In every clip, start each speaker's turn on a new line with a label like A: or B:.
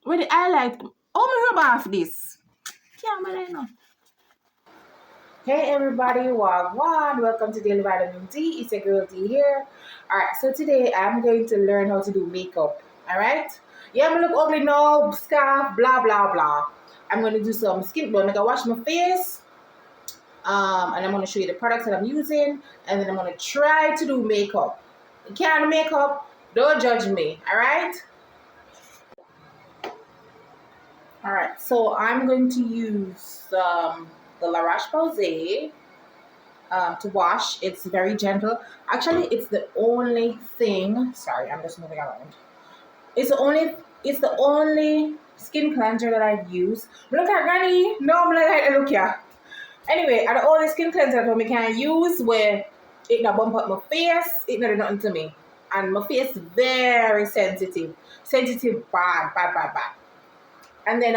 A: with the highlight. Oh, me rub off this. Can't believe no. Hey everybody, Wagwan. Welcome to Daily Vitamin D. It's a girl D here. Alright, so today I'm going to learn how to do makeup. Alright? Yeah, I'm gonna look ugly now, scarf, blah blah blah. I'm gonna do some skin, but I'm gonna wash my face. And I'm gonna show you the products that I'm using, and then I'm gonna try to do makeup. You can't do makeup, don't judge me, alright? Alright, so I'm going to use the La Roche-Posay to wash. It's very gentle. Actually, it's the only thing. Sorry, I'm just moving around. It's the only skin cleanser that I've used. Look at Granny. No, I'm like, look here. Anyway, the only skin cleanser that we can use where it not bump up my face, it not do nothing to me. And my face very sensitive. Sensitive bad. And then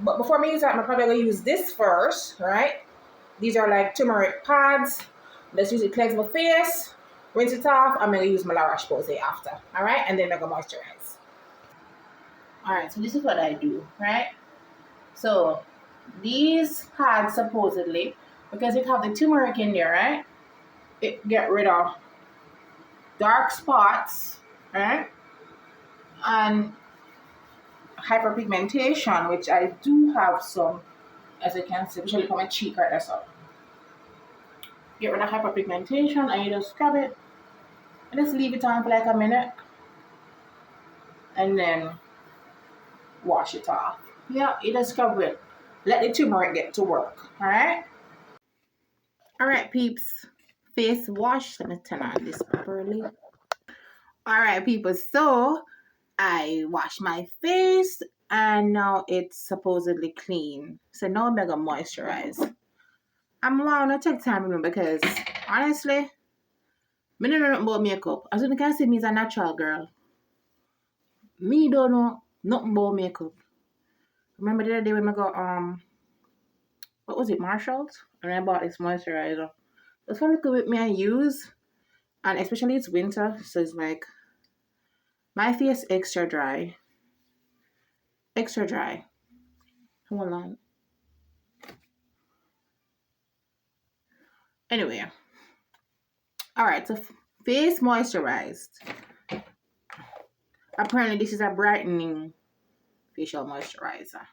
A: but before me use that, I'm probably gonna use this first, right? These are like turmeric pads. Let's use it to cleanse my face, rinse it off. I'm gonna use my La Roche-Posay after, all right? And then I'm gonna moisturize. All right, so this is what I do, right? So these pads supposedly, because it have the turmeric in there, right? It get rid of dark spots, right? And hyperpigmentation, which I do have some, as you can see, especially for my cheek right there. So get rid of hyperpigmentation, and you just scrub it and just leave it on for like a minute, and then wash it off. Yeah, you just scrub it. Let the turmeric get to work. All right, peeps. Face wash. Let me turn on this properly. All right, people. So I wash my face, and now it's supposedly clean. So now I'm gonna moisturize. I'm gonna take time with me because honestly, I don't know nothing about makeup. As you can see, me is a natural girl. Me don't know nothing about makeup. Remember the other day when I got what was it, Marshalls? And I bought this moisturizer. It's kind of good with me I use, and especially it's winter, so it's like my face extra dry. Hold on. Anyway, all right. So face moisturized. Apparently, this is a brightening facial moisturizer.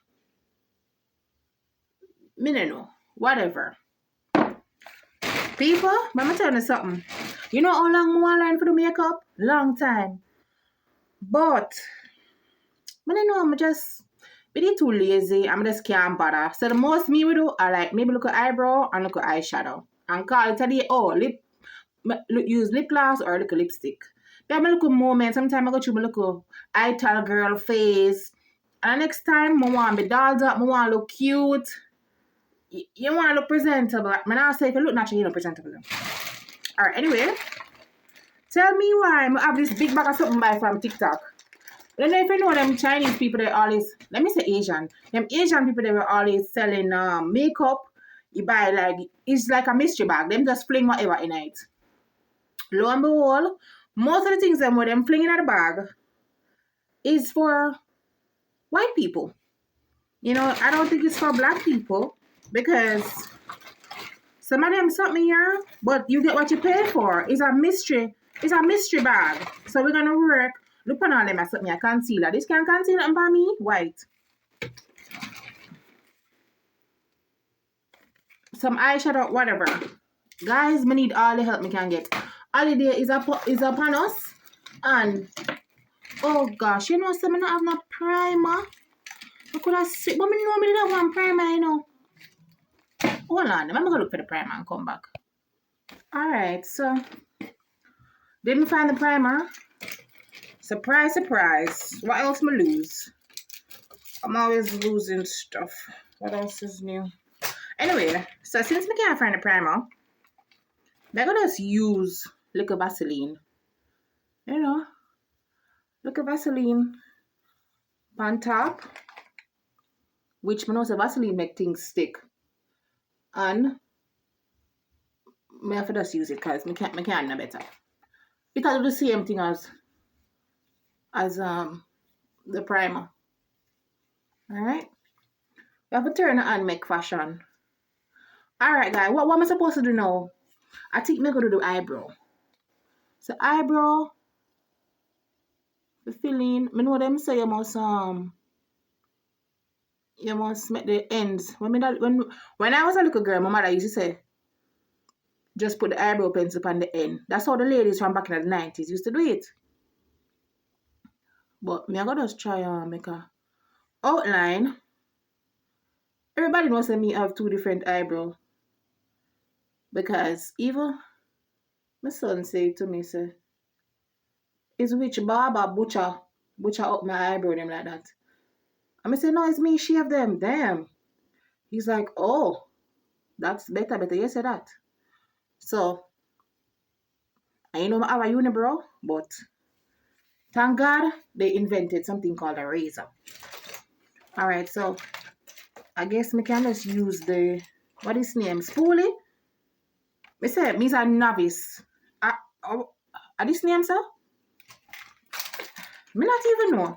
A: Me no know. Whatever. People, let me tell you something. You know how long I want to learn for the makeup? Long time. But I don't know, I'm just really too lazy. I'm just can't bother. So the most me will do are like maybe look at eyebrow and look at eyeshadow. And call it a day, use lip gloss or look at lipstick. Then I look at moment. Sometimes I go through my look at eye tall girl face. And the next time I want to be dolled up, I want to look cute. You want to look presentable. I now say if you look natural, you look presentable. Alright, anyway. Tell me why I have this big bag of something buy from TikTok. I don't know if you know them Chinese people, they always, let me say Asian. Them Asian people, they were always selling makeup. You buy like, it's like a mystery bag. Them just fling whatever in it. Lo and behold, most of the things them with them flinging in the bag is for white people. You know, I don't think it's for black people because some of them something here, but you get what you pay for. It's a mystery bag. So we're gonna work. Look on all them as something a concealer. This can conceal nothing by me. White. Some eyeshadow, whatever. Guys, me need all the help me can get. Holiday is upon us. And oh gosh, you know, some I don't have no primer. I could have sweet, but me know me don't want primer, you know. Hold on, let me go look for the primer and come back. Alright, so didn't find the primer. Surprise, surprise. What else me lose? I'm always losing stuff. What else is new? Anyway, so since we can't find a primer, I'm gonna just use little Vaseline. You know, little Vaseline on top, which I know the Vaseline make things stick. And I have to just use it because I can't no better. It'll do the same thing as the primer. Alright? We have to turn it and make fashion. Alright, guys. What am I supposed to do now? I think I'm going to do eyebrow. So eyebrow, the filling. I know them say you must make the ends. When I was a little girl, my mother used to say, just put the eyebrow pencil on the end. That's how the ladies from back in the 90s used to do it. But me, I gotta just try and make a outline. Everybody knows that me have 2 different eyebrows. Because even my son say to me, say, is which barber butcher up my eyebrow them like that. And I say, no, it's me shave them. Damn. He's like, oh, that's better. You say that. So I know I have a unibrow, but thank God they invented something called a razor. Alright, so I guess me can just use the, what is name? Spoolie? Me say, me's a novice. This name, sir? Me not even know.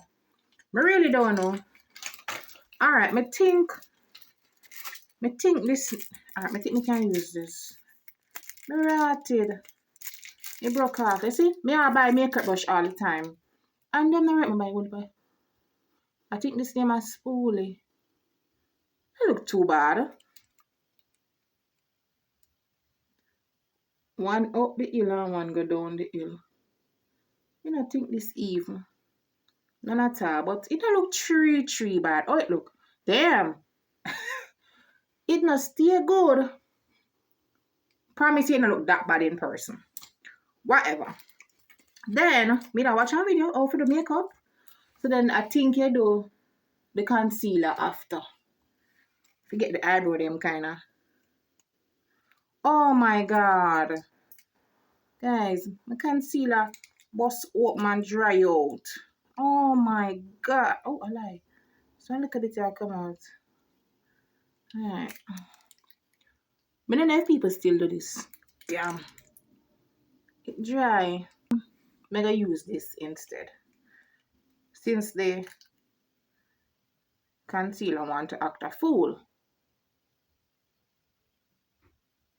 A: Me really don't know. Alright, me think this, alright, me think me can use this. Me rotted. It broke off. You see, me I buy makeup brush all the time. And then I me buy one buy. I think this name is Spoolie. It look too bad. One up the hill and one go down the hill. I don't think this even. None at all. But it don't look tree bad. Oh, it look. Damn. It not stay good. Promise you it not look that bad in person. Whatever. Then, me da watch a video how for the makeup. So then I think you do the concealer after. Forget the eyebrow them kinda. Oh my god. Guys, my concealer bust open and dry out. Oh my god. Oh, I lie. So look at it here come out. Alright. I don't know if people still do this. Damn. It dry. I'm gonna use this instead. Since the concealer want to act a fool.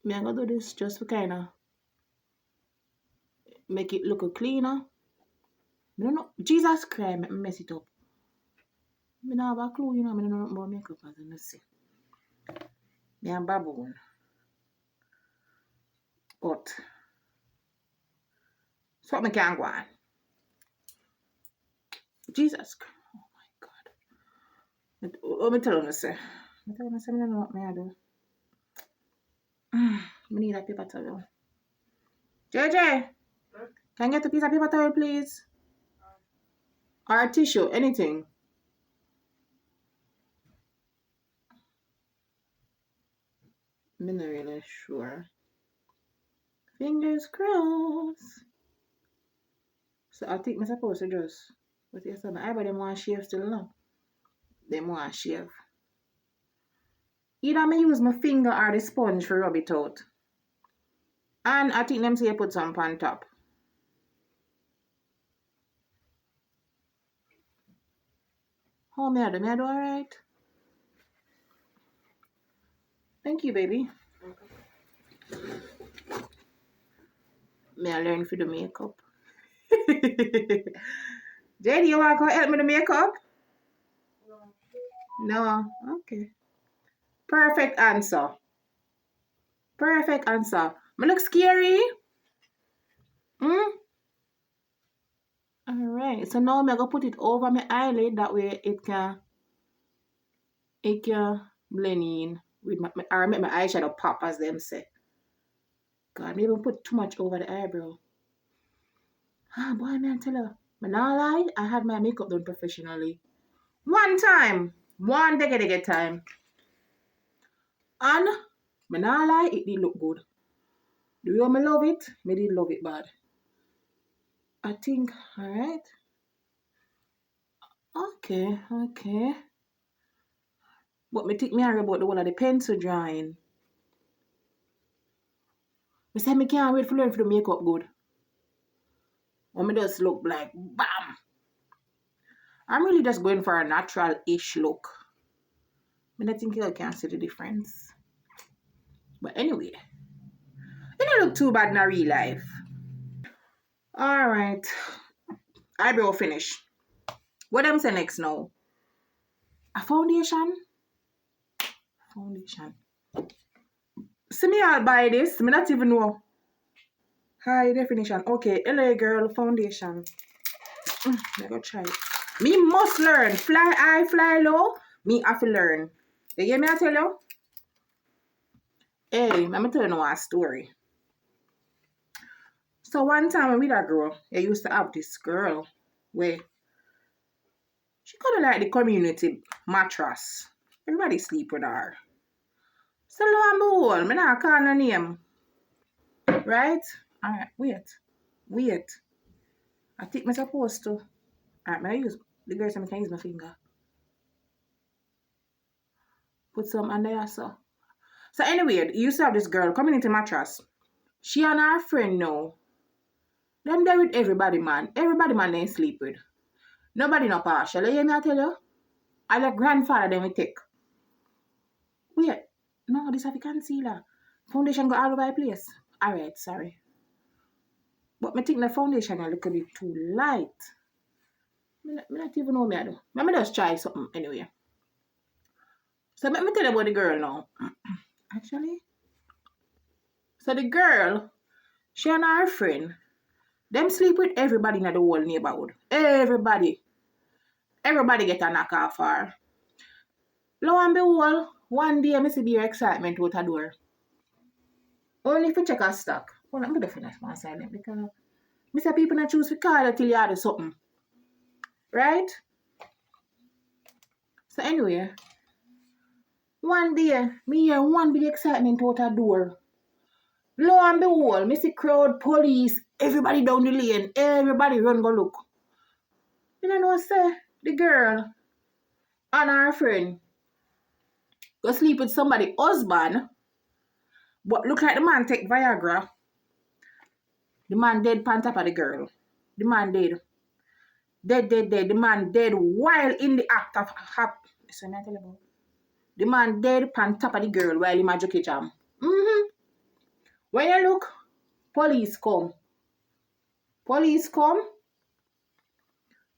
A: I'm gonna do this just for kinda make it look cleaner. I don't know. Jesus Christ, make me mess it up. I don't have a clue, you know. I don't know nothing about makeup as I see. I'm a baboon. But something can go on. Jesus Christ. Oh my God. What me tell you, say? I don't know what I do. I need a paper towel. JJ, can you get a piece of paper towel, please? Or a tissue, anything. I'm not really sure. Fingers crossed. So I think I'm supposed to just, but yes, my eyebrow them want shave still now. Them want shave. Either I use my finger or the sponge for rub it out. And I think them say you put some on top. How may I do? May I do alright? Thank you, baby. May I learn for the makeup? JD, you want to go help me with the makeup? No? Okay. Perfect answer. Perfect answer. I look scary? Alright. So now I'm going to put it over my eyelid. That way it can blend in with or make my eyeshadow pop, as them say. God, maybe I put too much over the eyebrow. Ah, boy, man, tell her. But now lie, I had my makeup done professionally. One time. One decade time. And, but now lie, it did look good. Do you want me love it? Me did love it bad. I think, alright. Okay. But me think me worry about the one of the pencil drawing. Me say me can't wait for learn for the makeup good. Or me just look like bam. I'm really just going for a natural-ish look. I don't think you can see the difference. But anyway, it don't look too bad in a real life. Alright. Eyebrow finish. What am say next now? A foundation? Foundation. See me I'll buy this. Me not even know. High definition. Okay, LA girl foundation. I go try it. Me must learn. Fly high, fly low. Me have to learn. You hear me I tell you? Hey, let me tell you a story. So one time when we that girl, I used to have this girl where she kind of like the community mattress. Everybody sleep with her. So lo and behold, me not call her name. Right? Alright, wait. I think I'm supposed to. Alright, I use the girl said I can use my finger. Put some under your so. So anyway, you used to have this girl community mattress. She and her friend now. Them there with everybody man. Everybody man they sleep with. Nobody no partial. You hear me I tell you? I like grandfather them we take. Wait. No, this have a concealer. Foundation go all over the place. Alright, sorry. But I think the foundation a little bit too light. I not even know me I do. Let me just try something anyway. So let me tell you about the girl now. Actually. So the girl, she and her friend, them sleep with everybody in the whole neighborhood. Everybody. Everybody get a knock off her. Lo and behold, one day I see the excitement out the door. Only if you check a stock. Well, I'm going to finish my silent because I say people not choose to call it till you do something. Right? So anyway, one day, me hear one big excitement out the door. Lo and behold, me see crowd, police, everybody down the lane, everybody run go look. You know what say? The girl and her friend go sleep with somebody husband, but look like the man take Viagra. The man dead pan top of the girl. The man dead. Dead. The man dead while in the act of listen, I tell you about. The man dead pan top of the girl while in my jockey jam. When you look, police come.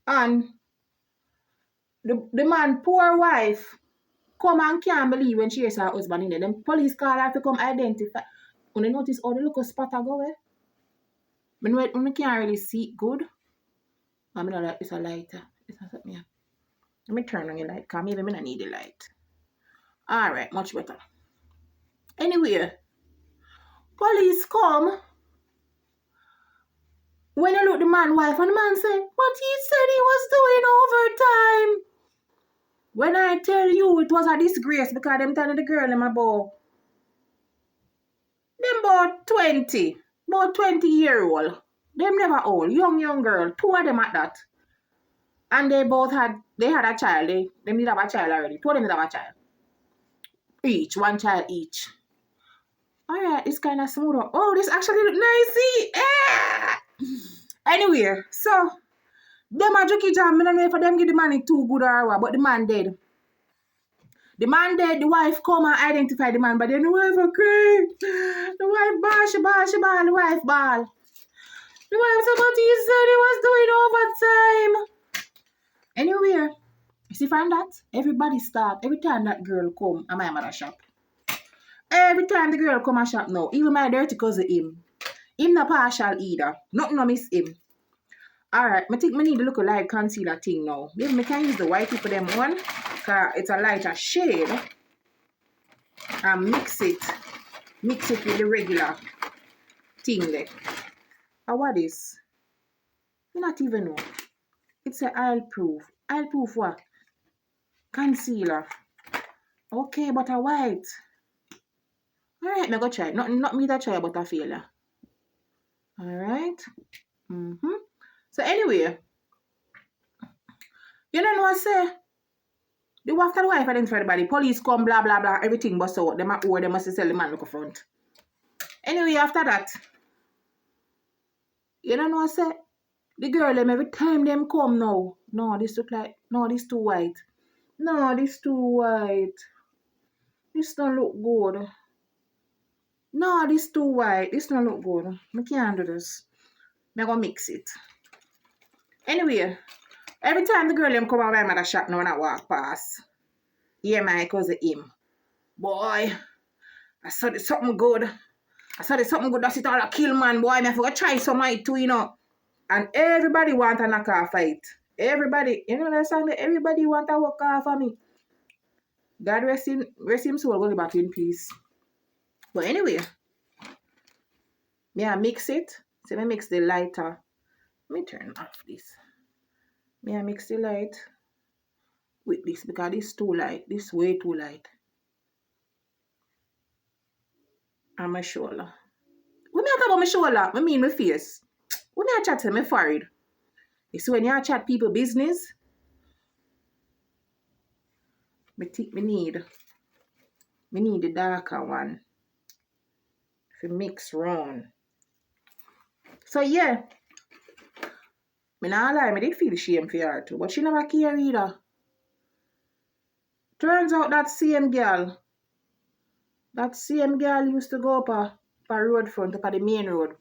A: And the man poor wife come and can't believe when she hears her husband in there. Them police call her to come identify. When they notice all the little spot I go where. When I can't really see it good. I mean, like it's a lighter. It's not something. Let me turn on your light because maybe I don't need the light. Alright, much better. Anyway, police come. When you look the man wife and the man say, but he said he was doing overtime. When I tell you it was a disgrace because them telling the girl them about them about 20-year-old. Them never old, young girl, two of them at that. And they had a child. They did have a child already. Two of them did have a child. One child each. Alright, it's kind of smooth. Oh, this actually look nice. Anyway, so them a jockey jam. I don't know if them give the money too good or what, but the man dead. The wife come and identify the man, but then the wife a cry. The wife ball, she ball, the wife ball. The wife said, but he said he was doing overtime. Anyway, you see find that? Everybody start, every time that girl come, and my mother shop. Every time the girl come and shop now, even my dirty cousin him not partial either. Nothing no miss him. Alright, I think I need to look a light concealer thing now. Maybe I can use the white for them one. Because it's a lighter shade. And mix it with the regular thing there. And what is? You not even know. It's a oil proof. Oil proof what? Concealer. Okay, but a white. Alright, I go try. Not me that try, but a failure. Alright. So anyway, you know what I say? The after the wife identify the body, police come, blah blah blah, everything but so them or they must sell the man look up front. Anyway, after that, you know what I say? The girl them every time them come now. No, this look like this too white. No, this too white. This don't look good. No, this too white. This don't look good. I can't do this. I'm gonna mix it. Anyway, every time the girl them come out by my shop now when I walk past, yeah, my cousin him. Boy, I saw this something good. I saw this something good that's it all a kill man, boy. I forgot try some of it too, you know. And everybody want a knock off fight. Everybody, you know that song that everybody want to walk off of me. God rest him soul, go back in peace. But anyway, I mix it. So I mix the lighter. Let me turn off this. I mix the light with this because this too light. This way too light. And my shoulder. When I talk about my shoulder, I mean my face. When I chat to my forehead. You see when you chat people business, I think me need the darker one to mix round. So yeah, me not lie, I did feel shame for her too, but she never care either. Turns out that same girl used to go up a road front, up at the main road.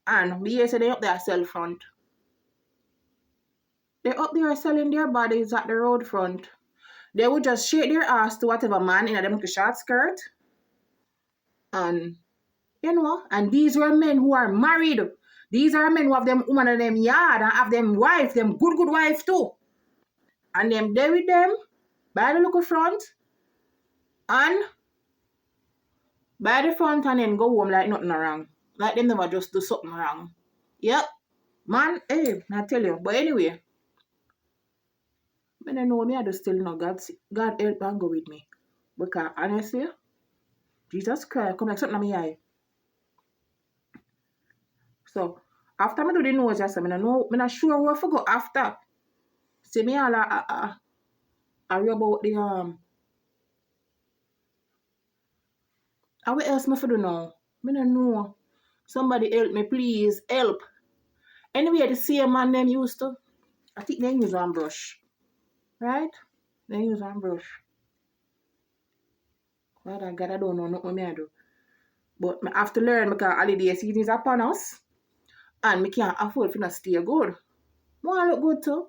A: And we hear say they up there sell front. They up there selling their bodies at the road front. They would just shake their ass to whatever man in a them short skirt. And you know, and these were men who are married. These are men who have them woman in them yard and have them wife, them good wife too. And them there with them by the look front and by the front and then go home like nothing wrong. Like them never just do something wrong. Yep. Man, hey, I tell you. But anyway, I don't know me, I just still know God help and go with me. Because honestly, Jesus Christ come like something in my eye. So after I do the nose, I am not sure what to go after. See me all I rub out the and what else me for do now? I don't know. Somebody help me, please. Help. Anyway, the same man them used to. I think they use one brush. Right? They use one brush. Father God, I don't know what I do. But I have to learn because holiday season is upon us. And I can't afford to not stay good. More look good too.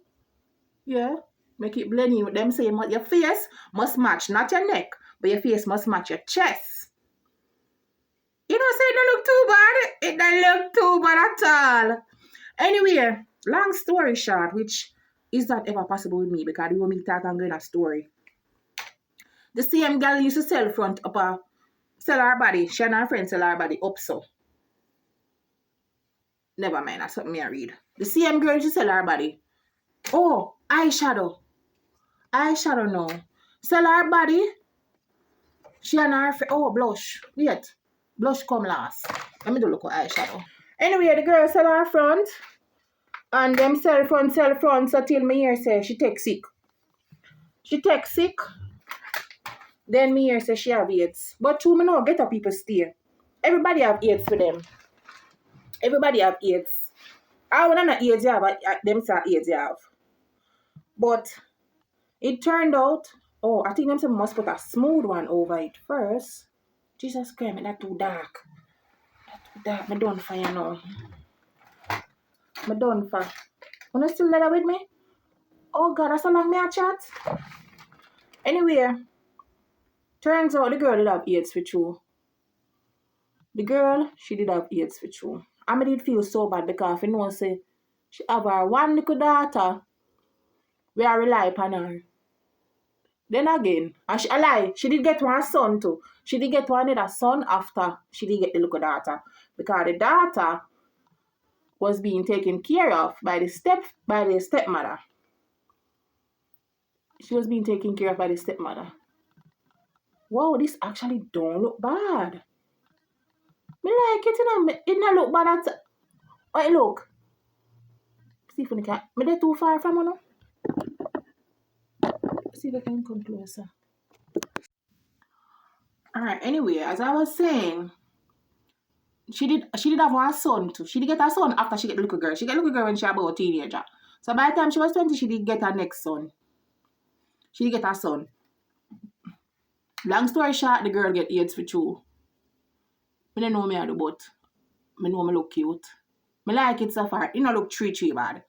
A: Yeah. Make it blend in with them saying your face must match, not your neck, but your face must match your chest. You know, say it don't look too bad. It don't look too bad at all. Anyway, long story short, which is that ever possible with me because you want me to talk and go in a story. The same girl used to sell front up sell her body. She and her friend sell her body up so. Never mind, that's something I read. The same girl used to sell her body. Oh, eyeshadow. Eyeshadow now. Sell her body. She and her friend. Oh, blush. Wait. Blush come last. Let me do look at eyeshadow. Anyway, the girl sell her front. And them sell front. So till me here say she take sick. Then me here say she have AIDS. But true, me know get up people stay. Everybody have AIDS for them. Everybody have AIDS. I want not AIDS you have, them say AIDS you have. But it turned out, oh, I think them must put a smooth one over it first. Jesus Christ, that's too dark. I'm done for you now. I'm done for. Wanna still let with me? Oh God, that's how long me a chat. Anyway, turns out the girl did have AIDS for true. The girl, she did have AIDS for true. I did feel so bad because you know say she have her one little daughter. We are rely upon her. Then again, and she did get one son too. She did get one other son after she did get the little daughter. Because the daughter was being taken care of by the stepmother. She was being taken care of by the stepmother. Wow, this actually don't look bad. Me like it, you know. It don't look bad at. Oh, look. See if we can. Me they too far from you. See if I can come closer. Alright, anyway, as I was saying, she did have one son too. She did get a son after she get the little girl. She get the little girl when she was about a teenager. So by the time she was 20, she did get her next son. She did get her son. Long story short, the girl get AIDS for two. I don't know me at the but I know me look cute. I like it so far. It don't look tree bad.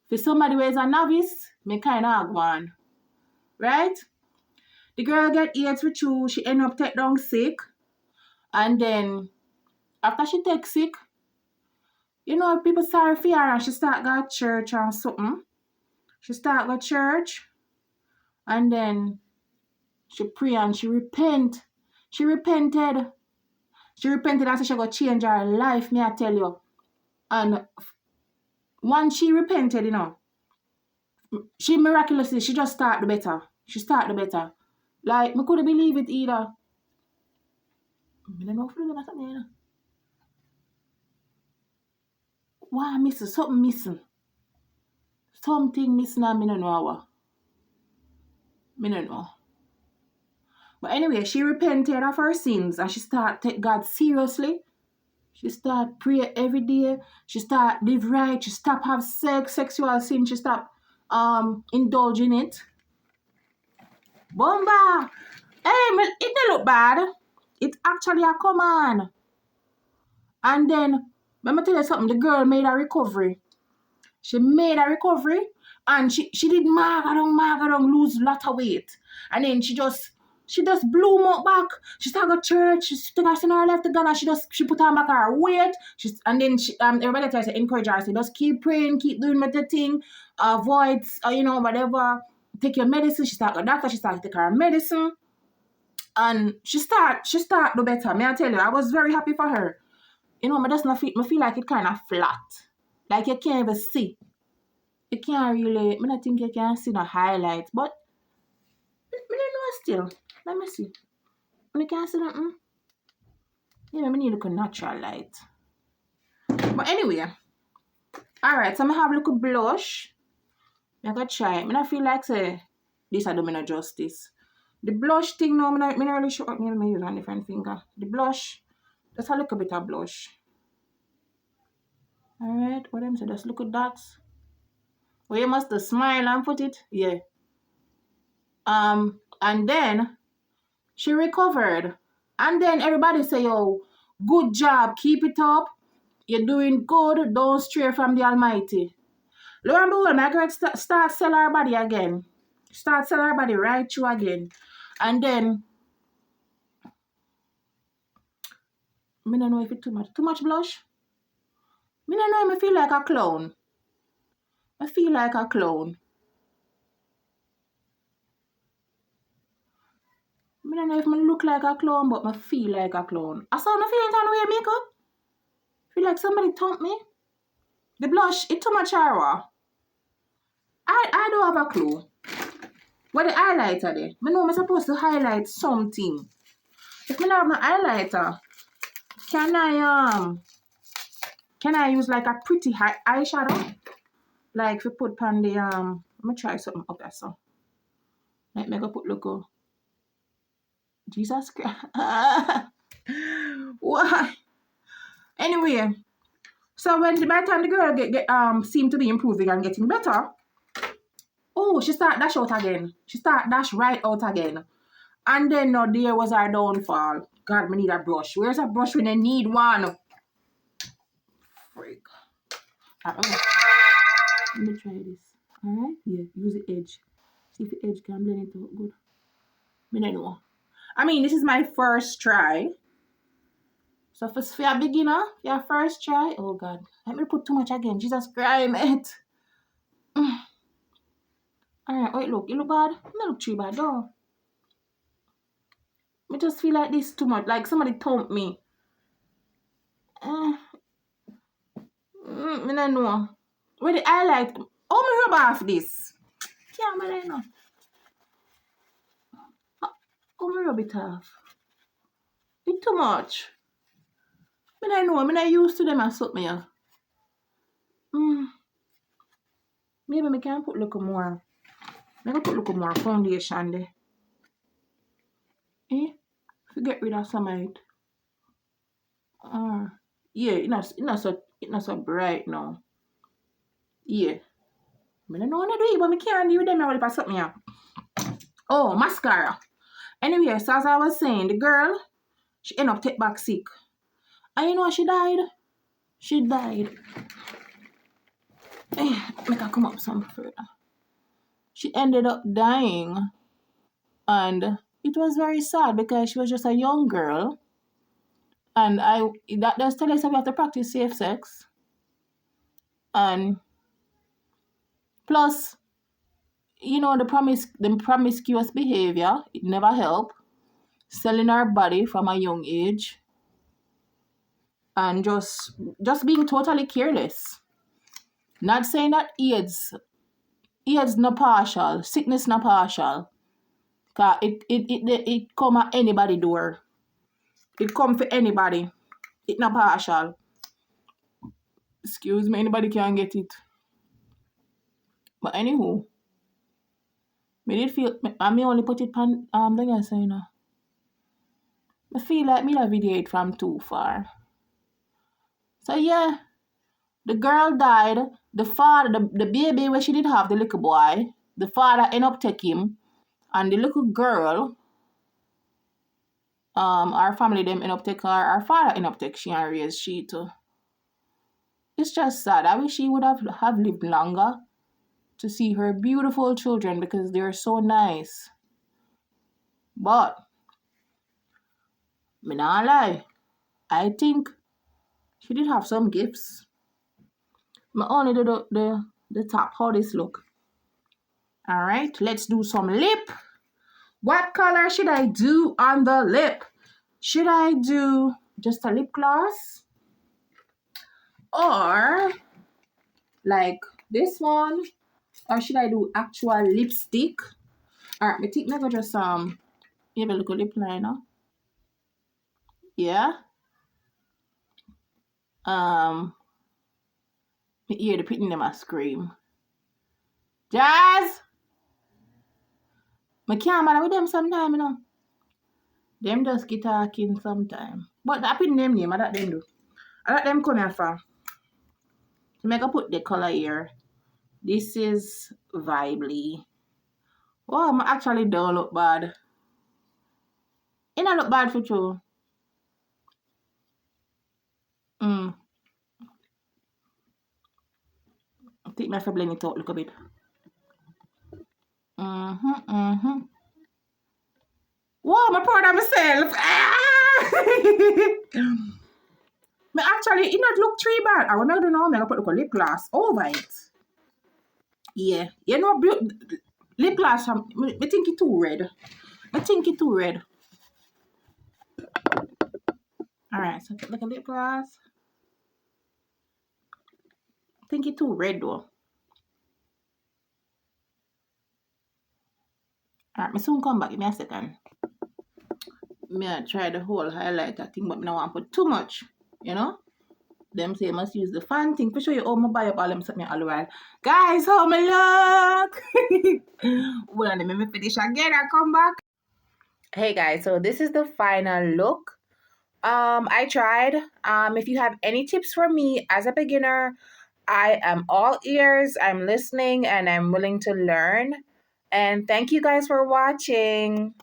A: For somebody who is a novice, me kind of have one. Right? The girl get AIDS for two. She end up take down sick. And then, after she take sick, people sorry for her and she start go to church or something. She start go to church. And then, she pray and she repent. She repented. She repented and said she go change her life, me I tell you. And once she repented, she miraculously, she just start the better. She start the better. Like, me couldn't believe it either. I don't know if you're something, Why missing? Something missing. Something missing and I don't know what. I don't know. But anyway, she repented of her sins and she start take God seriously. She start pray every day. She start live right. She stop have sexual sin. She stop indulging it. Bomba! Hey, it don't look bad. It's actually a command. And then, let me tell you something. The girl made a recovery. She made a recovery and she did mark lose a lot of weight. And then she just blew up back. She started to church. She took her sin her left to God and she put her back her weight. And then everybody tries to encourage her. Say, just keep praying, keep doing the thing, avoid, whatever. Take your medicine. She started to doctor. She started to take her medicine. And she start do better. May I tell you, I was very happy for her. I just not feel like it kind of flat. Like you can't even see. You can't really, I don't think you can see the highlights, but I don't know still. Let me see. You can't see nothing. I need a natural light. But anyway, alright, so I have a little blush. I'm going to try. I feel like say, this I do me no justice. The blush thing, no, I'm not really sure what I'm use on different finger. The blush, just a little bit of blush. Alright, what am I saying? Just look at that. Well, you must smile and put it. Yeah. And then she recovered. And then everybody say, yo, good job, keep it up. You're doing good. Don't stray from the Almighty. Lo and behold, my girl start sell her body again. Start sell her body right through again. And then, I don't know if it's too much. Too much blush? I don't know if I feel like a clown. I feel like a clown. I don't know if I look like a clown, but I feel like a clown. I saw no feeling on the way makeup. Feel like somebody thumped me. The blush, it's too much hour. I don't have a clue. What the highlighter there? I know I'm supposed to highlight something. If I don't have my highlighter, can I use like a pretty eyeshadow? Like if you put on the let me try something up there so. Like make I put logo. Jesus Christ. Why? Anyway, so by the time the girl get seem to be improving and getting better, oh, she start dash out again. She start dash right out again. And then no, there was our downfall. God, we need a brush. Where's a brush when I need one? Freak. Let me try this. Alright? Yeah, use the edge. See if the edge can blend it out good. I don't know. I mean, this is my first try. So for a beginner, your first try, oh God. Let me put too much again. Jesus Christ, mate. Alright, oh, it look bad? It don't look too bad, though. I just feel like this too much. Like somebody thumped me. I don't know. Where the highlight? Oh, me rub off this. Can't I know. Oh, me rub it off. It's too much. I don't know. I'm not used to them or something. Maybe I can put a little more. I'm going to put a little more foundation there. To get rid of some of it. Yeah, it's not so bright now. Yeah. I don't know what to do, but I can't do them. I will pass something. Oh, mascara. Anyway, so as I was saying, the girl, she ended up take back sick. And you know she died? She died. Make her come up some further. She ended up dying. And it was very sad because she was just a young girl. And that does tell us that we have to practice safe sex. And plus, you know, the promiscuous behavior, it never helped. Selling our body from a young age. And just being totally careless. Not saying that AIDS not partial, sickness not partial. Cause it come at anybody door. It come for anybody. It not partial. Excuse me, anybody can get it. But anywho, me did feel I may only put it on thing I say now. I feel like me la video it from too far. So yeah, the girl died. The father, the baby where she did have, the little boy, the father ended up taking him, and the little girl, our family them end up take her, our father end up take she and raise she too. It's just sad. I wish she would have lived longer to see her beautiful children because they're so nice. But me not lie, I think she did have some gifts. Me only do the top how this look. All right, let's do some lip. What color should I do on the lip? Should I do just a lip gloss? Or like this one? Or should I do actual lipstick? Alright, I think I go just have a little lip liner. Yeah. Me hear the pitting them a scream. Jazz! I can't matter with them sometime, you know. Them just get talking sometime. But I put them name, I let them do. I let them come here for. So I put the color here. This is Vibely. Oh, I actually don't look bad. It don't look bad for you. I think I have to blend it out a little bit. Wow, I'm proud of myself. Me actually, it not look too bad. I want to do now, I put a lip gloss over it. Yeah, you know, lip gloss, I think it too red. I think it too red. Alright, so put like a lip gloss. I think it too red though. Alright, me soon come back. Give me a second. Me I try the whole highlighter thing, but me don't want to put too much, you know? Them say must use the fan thing for show you how my buy up all them something all the while. Guys, how me look? Well, let me finish again and come back. Hey guys, so this is the final look. I tried. If you have any tips for me as a beginner, I am all ears. I'm listening and I'm willing to learn. And thank you guys for watching.